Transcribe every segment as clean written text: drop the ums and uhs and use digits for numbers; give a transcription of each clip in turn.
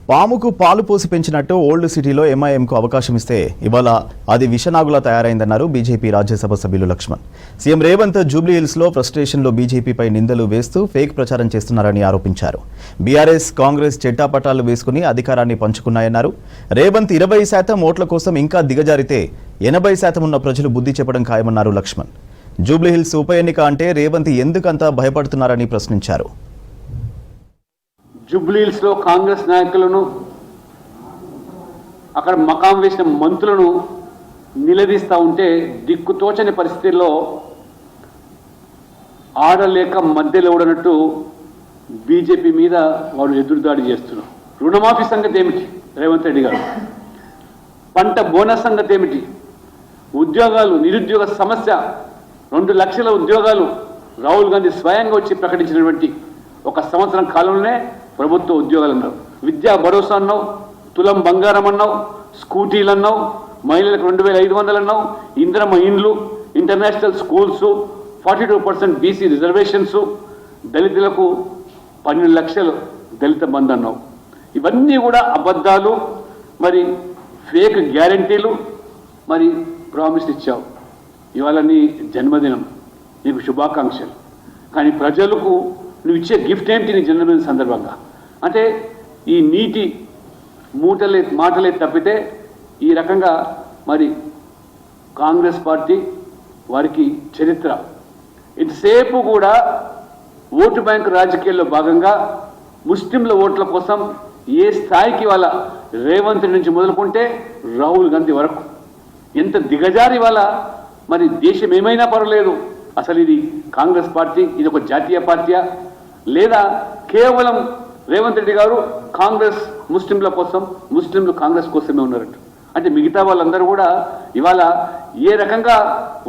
పాముకు పాలు పోసి పెంచినట్టు ఓల్డ్ సిటీలో ఎంఐఎంకు అవకాశం ఇస్తే ఇవాళ అది విషనాగులా తయారైందన్నారు బీజేపీ రాజ్యసభ సభ్యులు లక్ష్మణ్. సీఎం రేవంత్ జూబ్లీహిల్స్లో ఫ్రస్ట్రేషన్లో బీజేపీపై నిందలు వేస్తూ ఫేక్ ప్రచారం చేస్తున్నారని ఆరోపించారు. బీఆర్ఎస్ కాంగ్రెస్ చెట్టాపటాలు వేసుకుని అధికారాన్ని పంచుకున్నాయన్నారు. రేవంత్ 20% ఓట్ల కోసం ఇంకా దిగజారితే 80% ఉన్న ప్రజలు బుద్ధి చెప్పడం ఖాయమన్నారు లక్ష్మణ్. జూబ్లీహిల్స్ ఉప ఎన్నిక అంటే రేవంత్ ఎందుకంత భయపడుతున్నారని ప్రశ్నించారు. జూబ్లీహిల్స్లో కాంగ్రెస్ నాయకులను అక్కడ మకాం వేసిన మంత్రులను నిలదీస్తూ ఉంటే దిక్కుతోచని పరిస్థితుల్లో ఆడలేక మధ్యలో ఓడనట్టు బీజేపీ మీద వాడు ఎదురుదాడి చేస్తున్నారు. రుణమాఫీ సంగతి ఏమిటి రేవంత్ రెడ్డి గారు? పంట బోనస్ సంగతి ఏమిటి? ఉద్యోగాలు, నిరుద్యోగ సమస్య, 2 లక్షల ఉద్యోగాలు రాహుల్ గాంధీ స్వయంగా వచ్చి ప్రకటించినటువంటి ఒక సంవత్సరం కాలంలోనే ప్రభుత్వ ఉద్యోగాలు అన్నావు, విద్యా భరోసా అన్నావు, తులం బంగారం అన్నావు, స్కూటీలు అన్నావు, మహిళలకు 2500 అన్నావు, ఇందిరమ్మ ఇండ్లు, ఇంటర్నేషనల్ స్కూల్స్, 42% బీసీ రిజర్వేషన్స్, దళితులకు 12 లక్షలు దళిత బంధు అన్నావు. ఇవన్నీ కూడా అబద్ధాలు, మరి ఫేక్ గ్యారంటీలు, మరి ప్రామిస్ ఇచ్చావు. ఇవాళ నీ జన్మదినం, నీకు శుభాకాంక్షలు. కానీ ప్రజలకు నువ్వు ఇచ్చే గిఫ్ట్ ఏంటి నీ జన్మదిన సందర్భంగా? అంటే ఈ నీటి మాటలే తప్పితే ఈ రకంగా మరి కాంగ్రెస్ పార్టీ వారికి చరిత్ర ఇంతసేపు కూడా ఓటు బ్యాంకు రాజకీయాల్లో భాగంగా ముస్లింల ఓట్ల కోసం ఏ స్థాయికి వాళ్ళ రేవంత్ నుంచి మొదలుకుంటే రాహుల్ గాంధీ వరకు ఎంత దిగజారి వాళ్ళ మరి దేశం ఏమైనా పర్వాలేదు, అసలు ఇది కాంగ్రెస్ పార్టీ, ఇది ఒక జాతీయ పార్టీయా, లేదా కేవలం రేవంత్ రెడ్డి గారు కాంగ్రెస్ ముస్లింల కోసం, ముస్లింలు కాంగ్రెస్ కోసమే ఉన్నారట. అంటే మిగతా వాళ్ళందరూ కూడా ఇవాళ ఏ రకంగా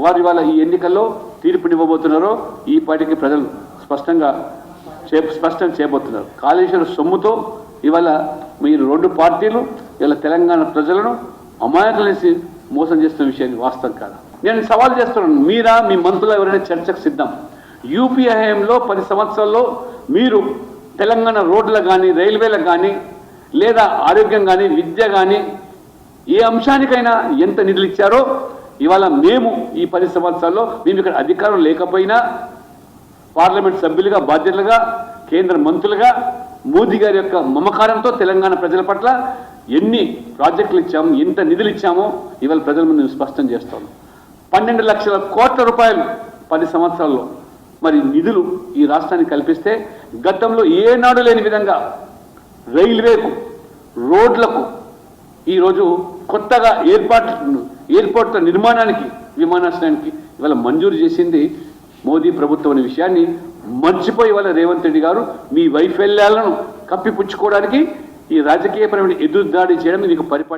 వారు ఇవాళ ఈ ఎన్నికల్లో తీర్పునివ్వబోతున్నారో ఈ పార్టీకి ప్రజలు స్పష్టం చేయబోతున్నారు. కాళేశ్వర సొమ్ముతో ఇవాళ మీరు 2 పార్టీలు ఇవాళ తెలంగాణ ప్రజలను అమాయకులేసి మోసం చేస్తున్న విషయాన్ని వాస్తవం కాదా? నేను సవాల్ చేస్తున్నాను, మీరా మీ మంత్రులు ఎవరైనా చర్చకు సిద్ధం? యూపీఏ హయాంలో 10 సంవత్సరాల్లో మీరు తెలంగాణ రోడ్లకు కానీ, రైల్వేలకు కానీ, లేదా ఆరోగ్యం కానీ, విద్య కానీ, ఏ అంశానికైనా ఎంత నిధులు ఇచ్చారో ఇవాళ మేము ఈ 10 సంవత్సరాల్లో మేము ఇక్కడ అధికారం లేకపోయినా పార్లమెంట్ సభ్యులుగా, బాధ్యతలుగా, కేంద్ర మంత్రులుగా మోదీ గారి యొక్క మమకారంతో తెలంగాణ ప్రజల పట్ల ఎన్ని ప్రాజెక్టులు ఇచ్చాము, ఎంత నిధులు ఇచ్చామో ఇవాళ ప్రజల ముందు స్పష్టం చేస్తాము. 12 లక్షల కోట్ల రూపాయలు 10 సంవత్సరాల్లో మరి నిధులు ఈ రాష్ట్రానికి కల్పిస్తే గతంలో ఏనాడు లేని విధంగా రైల్వేకు, రోడ్లకు, ఈరోజు కొత్తగా ఎయిర్పోర్ట్ల నిర్మాణానికి, విమానాశ్రయానికి ఇవాళ మంజూరు చేసింది మోదీ ప్రభుత్వం అనే విషయాన్ని మర్చిపోయి ఇవాళ రేవంత్ రెడ్డి గారు మీ వైఫల్యాలను కప్పిపుచ్చుకోవడానికి ఈ రాజకీయపరమైన ఎదురుదాడి చేయడం మీకు పరిపాటి.